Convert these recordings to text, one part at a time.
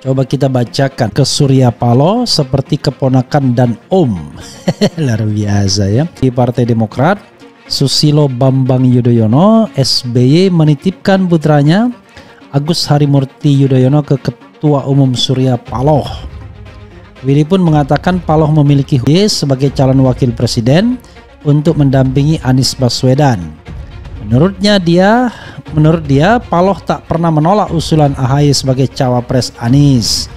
Coba kita bacakan ke Surya Paloh seperti keponakan dan om. Luar biasa ya. Di Partai Demokrat, Susilo Bambang Yudhoyono, SBY menitipkan putranya Agus Harimurti Yudhoyono ke Ketua Umum Surya Paloh. Willy pun mengatakan Paloh memiliki hak sebagai calon wakil presiden untuk mendampingi Anies Baswedan. Menurut dia, Paloh tak pernah menolak usulan AHY sebagai cawapres Anies.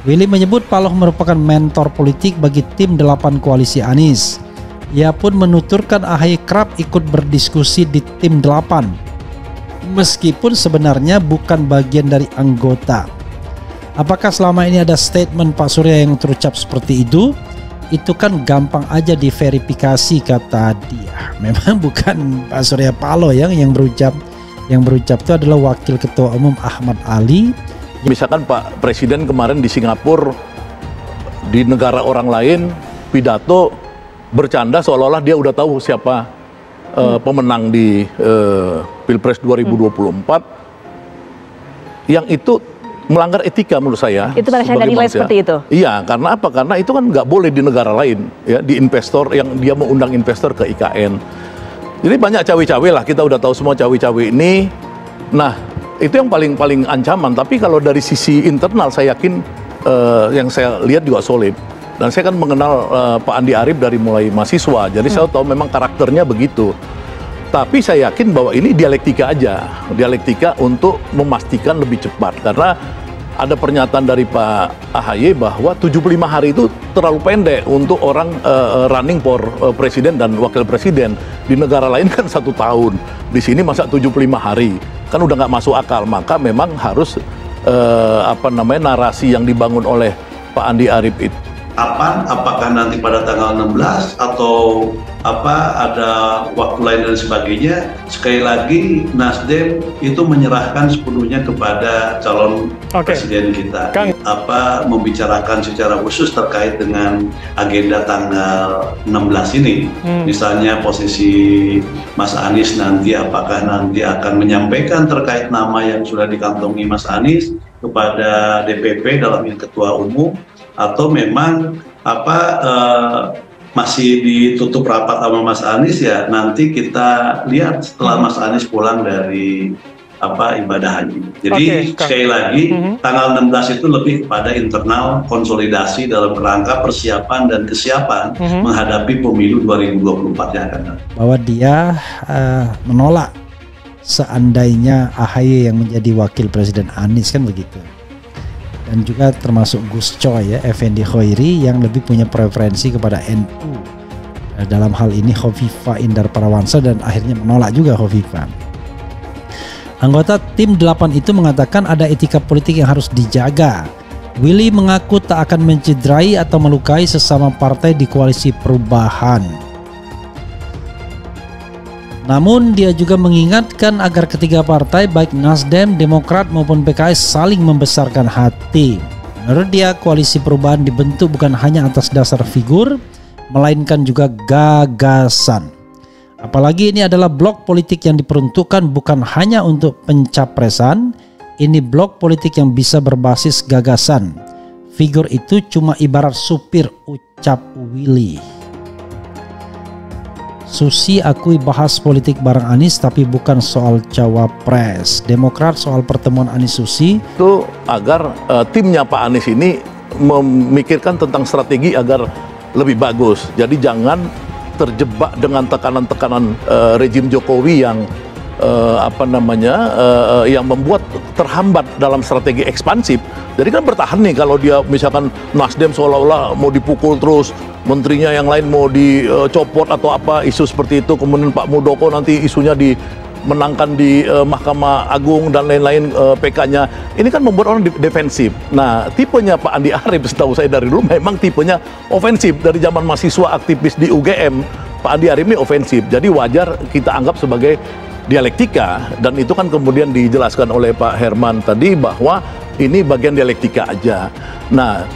Willy menyebut Paloh merupakan mentor politik bagi tim 8 koalisi Anies. Ia pun menuturkan AHY kerap ikut berdiskusi di tim 8, meskipun sebenarnya bukan bagian dari anggota. Apakah selama ini ada statement Pak Surya yang terucap seperti itu? Itu kan gampang aja diverifikasi, kata dia. Memang bukan Pak Surya Paloh yang berucap. Yang berucap itu adalah Wakil Ketua Umum Ahmad Ali. Misalkan Pak Presiden kemarin di Singapura, di negara orang lain, pidato bercanda seolah-olah dia udah tahu siapa pemenang di Pilpres 2024. Yang itu melanggar etika menurut saya. Itu pada saya nilai seperti itu? Iya, karena apa? Karena itu kan nggak boleh di negara lain, ya, di investor yang dia mengundang investor ke IKN. Jadi banyak cawe-cawe lah, kita udah tahu semua cawe-cawe ini. Nah, itu yang paling ancaman. Tapi kalau dari sisi internal saya yakin yang saya lihat juga solid. Dan saya kan mengenal Pak Andi Arief dari mulai mahasiswa, jadi saya tahu memang karakternya begitu. Tapi saya yakin bahwa ini dialektika aja, dialektika untuk memastikan lebih cepat. Karena ada pernyataan dari Pak AHY bahwa 75 hari itu terlalu pendek untuk orang running for presiden dan wakil presiden. Di negara lain kan 1 tahun, di sini masa 75 hari, kan udah nggak masuk akal. Maka memang harus narasi yang dibangun oleh Pak Andi Arief itu. Apakah nanti pada tanggal 16 atau ada waktu lain dan sebagainya. Sekali lagi Nasdem itu menyerahkan sepenuhnya kepada calon presiden kita. Membicarakan secara khusus terkait dengan agenda tanggal 16 ini. Misalnya posisi Mas Anies nanti, apakah nanti akan menyampaikan terkait nama yang sudah dikantongi Mas Anies kepada DPP dalam yang ketua umum, atau memang masih ditutup rapat sama Mas Anies. Ya nanti kita lihat setelah Mas Anies pulang dari ibadah haji. Jadi sekali lagi tanggal 16 itu lebih pada internal konsolidasi dalam rangka persiapan dan kesiapan menghadapi pemilu 2024 yang akan datang. Bahwa dia menolak seandainya AHY yang menjadi wakil presiden Anies, kan begitu. Dan juga termasuk Gus Coy ya, Effendi Khoiri yang lebih punya preferensi kepada NU. Dalam hal ini Hovifah Indar Parawansa, dan akhirnya menolak juga Hovifah. Anggota tim 8 itu mengatakan ada etika politik yang harus dijaga. Willy mengaku tak akan mencederai atau melukai sesama partai di koalisi perubahan. Namun dia juga mengingatkan agar ketiga partai baik Nasdem, Demokrat maupun PKS saling membesarkan hati. Menurut dia, koalisi perubahan dibentuk bukan hanya atas dasar figur, melainkan juga gagasan. Apalagi ini adalah blok politik yang diperuntukkan bukan hanya untuk pencapresan, ini blok politik yang bisa berbasis gagasan. Figur itu cuma ibarat supir, ucap Willy. Susi akui bahas politik bareng Anies tapi bukan soal cawapres. Demokrat soal pertemuan Anies Susi itu agar timnya Pak Anies ini memikirkan tentang strategi agar lebih bagus. Jadi jangan terjebak dengan tekanan-tekanan rejim Jokowi yang yang membuat terhambat dalam strategi ekspansif. Jadi kan bertahan nih kalau dia misalkan Nasdem seolah-olah mau dipukul terus, menterinya yang lain mau dicopot atau apa, isu seperti itu. Kemudian Pak Muldoko nanti isunya dimenangkan di Mahkamah Agung dan lain-lain, PK-nya. Ini kan membuat orang defensif. Nah, tipenya Pak Andi Arief setahu saya dari dulu memang tipenya ofensif. Dari zaman mahasiswa aktivis di UGM, Pak Andi Arief ini ofensif. Jadi wajar kita anggap sebagai dialektika, dan itu kan kemudian dijelaskan oleh Pak Herman tadi bahwa ini bagian dialektika aja. Nah,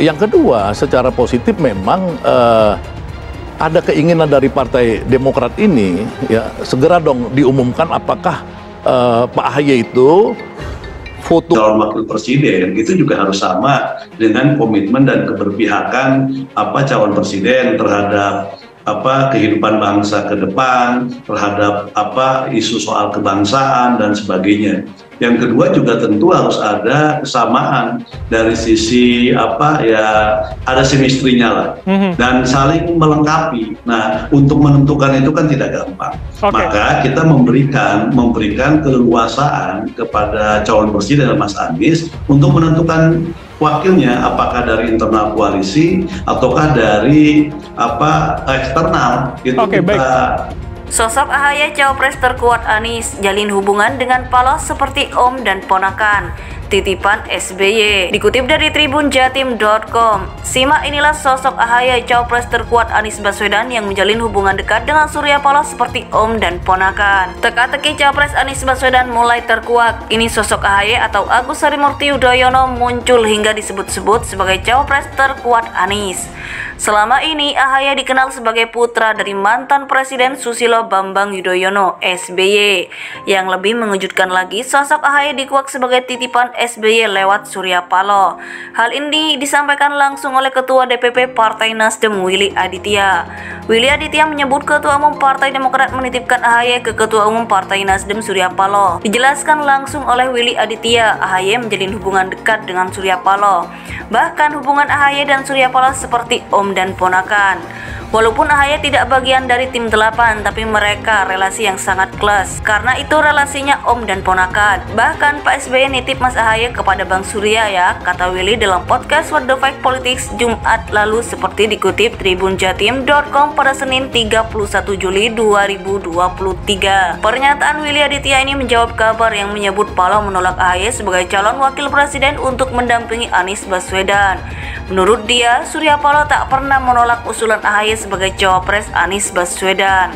yang kedua, secara positif memang ada keinginan dari Partai Demokrat ini ya segera dong diumumkan apakah Pak AHY itu foto calon wakil presiden itu juga harus sama dengan komitmen dan keberpihakan calon presiden terhadap kehidupan bangsa ke depan, terhadap isu soal kebangsaan dan sebagainya. Yang kedua juga tentu harus ada kesamaan dari sisi ada chemistry-nya lah dan saling melengkapi. Nah, untuk menentukan itu kan tidak gampang. Maka kita memberikan keleluasaan kepada calon presiden Mas Anies untuk menentukan wakilnya, apakah dari internal koalisi ataukah dari eksternal. Itu kita. Sosok AHY cawapres terkuat Anies jalin hubungan dengan Paloh seperti om dan ponakan. Titipan SBY. Dikutip dari tribunjatim.com, simak inilah sosok AHY cawapres terkuat Anies Baswedan yang menjalin hubungan dekat dengan Surya Paloh seperti om dan ponakan. Teka-teki cawapres Anies Baswedan mulai terkuak. Ini sosok AHY atau Agus Harimurti Yudhoyono muncul hingga disebut-sebut sebagai cawapres terkuat Anies. Selama ini AHY dikenal sebagai putra dari mantan Presiden Susilo Bambang Yudhoyono (SBY). Yang lebih mengejutkan lagi, sosok AHY dikuak sebagai titipan SBY lewat Surya Paloh. Hal ini disampaikan langsung oleh Ketua DPP Partai Nasdem Willy Aditya. Willy Aditya menyebut Ketua Umum Partai Demokrat menitipkan AHY ke Ketua Umum Partai Nasdem Surya Paloh. Dijelaskan langsung oleh Willy Aditya, AHY menjalin hubungan dekat dengan Surya Paloh. Bahkan hubungan AHY dan Surya Paloh seperti om dan ponakan. Walaupun AHY tidak bagian dari tim 8, tapi mereka relasi yang sangat klas. Karena itu relasinya om dan ponakan. Bahkan Pak SBY nitip Mas AHY kepada Bang Surya ya, kata Willy dalam podcast What the Fact Politics Jumat lalu seperti dikutip tribunjatim.com pada Senin 31 Juli 2023. Pernyataan Willy Aditya ini menjawab kabar yang menyebut Paloh menolak AHY sebagai calon wakil presiden untuk mendampingi Anies Baswedan. Menurut dia, Surya Paloh tak pernah menolak usulan AHY sebagai cawapres Anies Baswedan.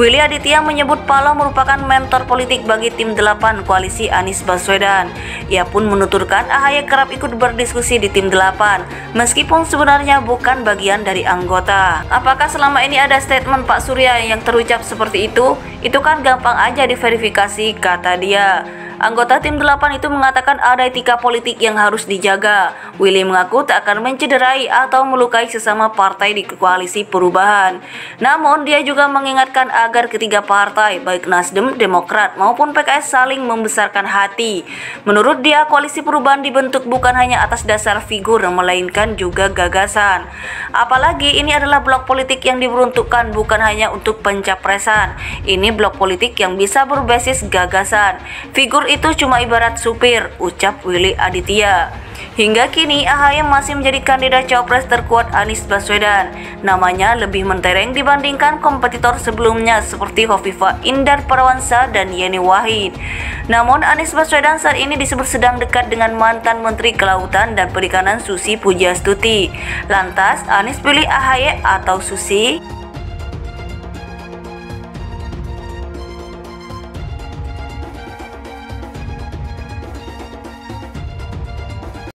Willy Aditya menyebut Paloh merupakan mentor politik bagi tim 8 koalisi Anies Baswedan. Ia pun menuturkan AHY kerap ikut berdiskusi di tim 8, meskipun sebenarnya bukan bagian dari anggota. Apakah selama ini ada statement Pak Surya yang terucap seperti itu? Itu kan gampang aja diverifikasi, kata dia. Anggota tim 8 itu mengatakan ada etika politik yang harus dijaga. Willy mengaku tak akan mencederai atau melukai sesama partai di koalisi perubahan. Namun dia juga mengingatkan agar ketiga partai, baik Nasdem, Demokrat maupun PKS saling membesarkan hati. Menurut dia, koalisi perubahan dibentuk bukan hanya atas dasar figur, melainkan juga gagasan. Apalagi ini adalah blok politik yang diperuntukkan bukan hanya untuk pencapresan. Ini blok politik yang bisa berbasis gagasan. Figur itu cuma ibarat supir, ucap Willy Aditya. Hingga kini AHY masih menjadi kandidat cawapres terkuat Anies Baswedan. Namanya lebih mentereng dibandingkan kompetitor sebelumnya seperti Hovifah Indar Parawansa dan Yeni Wahid. Namun Anies Baswedan saat ini disebut sedang dekat dengan mantan Menteri Kelautan dan Perikanan Susi Pujiastuti. Lantas Anies pilih AHY atau Susi?